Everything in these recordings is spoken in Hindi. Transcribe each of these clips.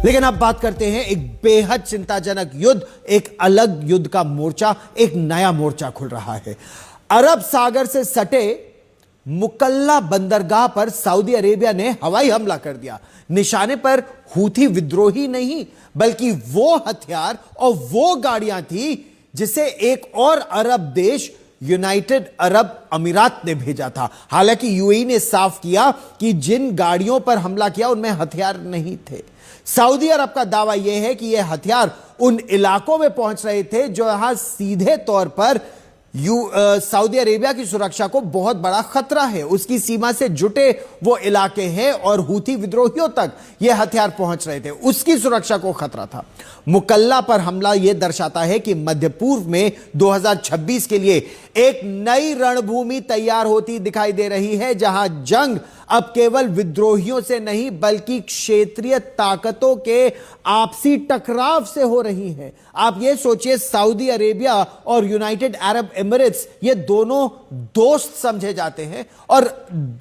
लेकिन अब बात करते हैं एक बेहद चिंताजनक युद्ध, एक अलग युद्ध का मोर्चा, एक नया मोर्चा खुल रहा है। अरब सागर से सटे मुकल्ला बंदरगाह पर सऊदी अरेबिया ने हवाई हमला कर दिया। निशाने पर हूथी विद्रोही नहीं बल्कि वो हथियार और वो गाड़ियां थी जिसे एक और अरब देश यूनाइटेड अरब अमीरात ने भेजा था। हालांकि यूएई ने साफ किया कि जिन गाड़ियों पर हमला किया उनमें हथियार नहीं थे। सऊदी अरब का दावा यह है कि यह हथियार उन इलाकों में पहुंच रहे थे जो यहां सीधे तौर पर सऊदी अरेबिया की सुरक्षा को बहुत बड़ा खतरा है। उसकी सीमा से जुटे वो इलाके हैं और हूथी विद्रोहियों तक ये हथियार पहुंच रहे थे, उसकी सुरक्षा को खतरा था। मुकल्ला पर हमला यह दर्शाता है कि मध्य पूर्व में 2026 के लिए एक नई रणभूमि तैयार होती दिखाई दे रही है, जहां जंग अब केवल विद्रोहियों से नहीं बल्कि क्षेत्रीय ताकतों के आपसी टकराव से हो रही है। आप ये सोचिए, सऊदी अरेबिया और यूनाइटेड अरब एमिरेट्स ये दोनों दोस्त समझे जाते हैं और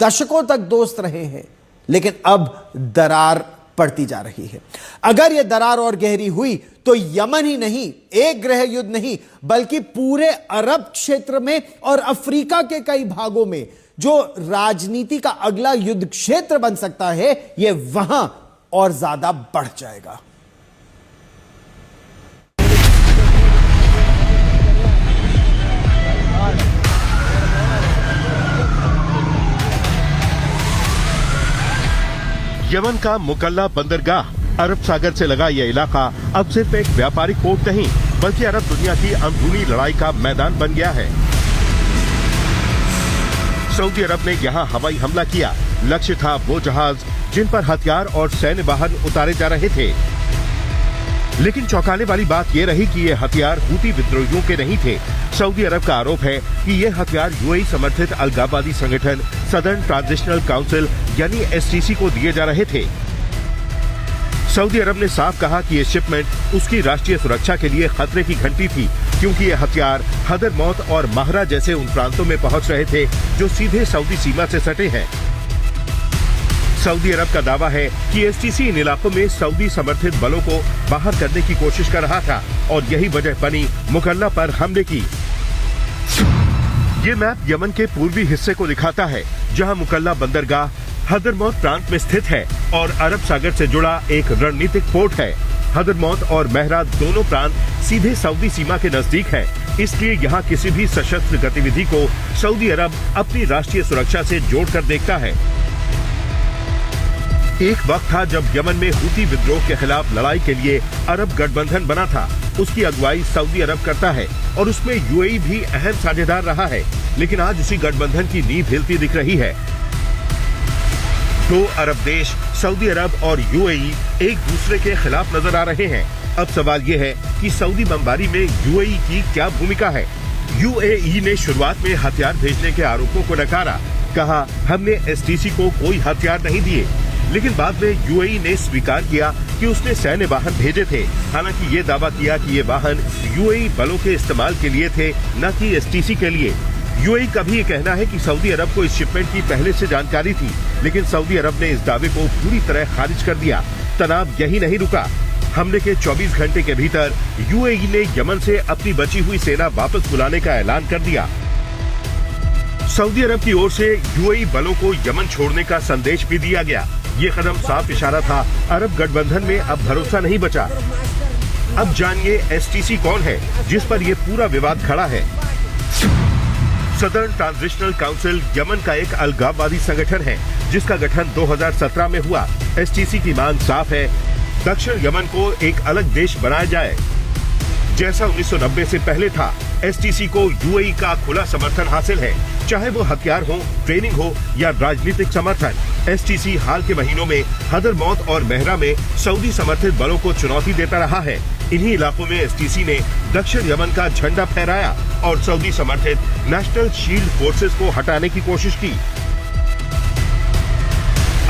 दशकों तक दोस्त रहे हैं, लेकिन अब दरार पड़ती जा रही है। अगर यह दरार और गहरी हुई तो यमन ही नहीं, एक गृह युद्ध नहीं बल्कि पूरे अरब क्षेत्र में और अफ्रीका के कई भागों में जो राजनीति का अगला युद्ध क्षेत्र बन सकता है, यह वहां और ज्यादा बढ़ जाएगा। यमन का मुकल्ला बंदरगाह, अरब सागर से लगा यह इलाका अब सिर्फ एक व्यापारिक पोर्ट नहीं बल्कि अरब दुनिया की अंदरूनी लड़ाई का मैदान बन गया है। सऊदी अरब ने यहाँ हवाई हमला किया। लक्ष्य था वो जहाज जिन पर हथियार और सैन्य वाहन उतारे जा रहे थे। लेकिन चौंकाने वाली बात यह रही कि ये हथियार हूथी विद्रोहियों के नहीं थे। सऊदी अरब का आरोप है कि ये हथियार यूएई समर्थित अलगाववादी संगठन सदर्न ट्रांजिशनल काउंसिल यानी एसटीसी को दिए जा रहे थे। सऊदी अरब ने साफ कहा कि ये शिपमेंट उसकी राष्ट्रीय सुरक्षा के लिए खतरे की घंटी थी, क्योंकि ये हथियार हदरमौत और माहरा जैसे उन प्रांतों में पहुंच रहे थे जो सीधे सऊदी सीमा से सटे हैं। सऊदी अरब का दावा है कि एसटीसी इन इलाकों में सऊदी समर्थित बलों को बाहर करने की कोशिश कर रहा था और यही वजह बनी मुकल्ला पर हमले की। ये मैप यमन के पूर्वी हिस्से को दिखाता है, जहां मुकल्ला बंदरगाह हदरमौत प्रांत में स्थित है और अरब सागर से जुड़ा एक रणनीतिक पोर्ट है। हदरमौत और महरा दोनों प्रांत सीधे सऊदी सीमा के नजदीक है, इसलिए यहाँ किसी भी सशस्त्र गतिविधि को सऊदी अरब अपनी राष्ट्रीय सुरक्षा से जोड़कर देखता है। एक वक्त था जब यमन में हूथी विद्रोह के खिलाफ लड़ाई के लिए अरब गठबंधन बना था। उसकी अगुवाई सऊदी अरब करता है और उसमें यूएई भी अहम साझेदार रहा है। लेकिन आज उसी गठबंधन की नींव हिलती दिख रही है। दो अरब देश सऊदी अरब और यूएई एक दूसरे के खिलाफ नजर आ रहे हैं। अब सवाल ये है कि सऊदी बमबारी में यूएई की क्या भूमिका है। यूएई ने शुरुआत में हथियार भेजने के आरोपों को नकारा, कहा हमने एसटीसी को कोई हथियार नहीं दिए। लेकिन बाद में यूएई ने स्वीकार किया कि उसने सैन्य वाहन भेजे थे। हालांकि ये दावा किया कि ये वाहन यूएई बलों के इस्तेमाल के लिए थे, न कि एसटीसी के लिए। यूएई का भी ये कहना है कि सऊदी अरब को इस शिपमेंट की पहले से जानकारी थी, लेकिन सऊदी अरब ने इस दावे को पूरी तरह खारिज कर दिया। तनाव यही नहीं रुका। हमले के 24 घंटे के भीतर यूएई ने यमन से अपनी बची हुई सेना वापस बुलाने का ऐलान कर दिया। सऊदी अरब की ओर से यूएई बलों को यमन छोड़ने का संदेश भी दिया गया। ये कदम साफ इशारा था अरब गठबंधन में अब भरोसा नहीं बचा। अब जानिए एसटीसी कौन है जिस पर यह पूरा विवाद खड़ा है। सदर्न ट्रांजिशनल काउंसिल यमन का एक अलगाववादी संगठन है जिसका गठन 2017 में हुआ। एसटीसी की मांग साफ है, दक्षिण यमन को एक अलग देश बनाया जाए जैसा 1990 से पहले था। एसटीसी को यूएई का खुला समर्थन हासिल है, चाहे वो हथियार हो, ट्रेनिंग हो या राजनीतिक समर्थन। एसटीसी हाल के महीनों में हदरमौत और महरा में सऊदी समर्थित बलों को चुनौती देता रहा है। इन्हीं इलाकों में एसटीसी ने दक्षिण यमन का झंडा फहराया और सऊदी समर्थित नेशनल शील्ड फोर्सेस को हटाने की कोशिश की।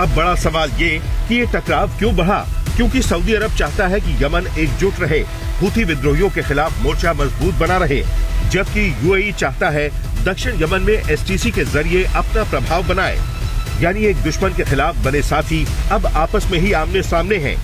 अब बड़ा सवाल ये कि ये टकराव क्यों बढ़ा, क्योंकि सऊदी अरब चाहता है कि यमन एकजुट रहे, हूथी विद्रोहियों के खिलाफ मोर्चा मजबूत बना रहे, जबकि यूएई चाहता है दक्षिण यमन में एसटीसी के जरिए अपना प्रभाव बनाए। यानी एक दुश्मन के खिलाफ बने साथी अब आपस में ही आमने सामने हैं।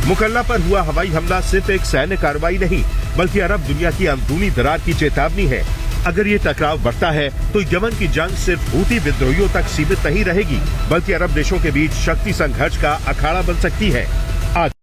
मुकल्ला पर हुआ हवाई हमला सिर्फ एक सैन्य कार्रवाई नहीं, बल्कि अरब दुनिया की अंदरूनी दरार की चेतावनी है। अगर ये टकराव बढ़ता है तो यमन की जंग सिर्फ हूती विद्रोहियों तक सीमित नहीं रहेगी, बल्कि अरब देशों के बीच शक्ति संघर्ष का अखाड़ा बन सकती है। आज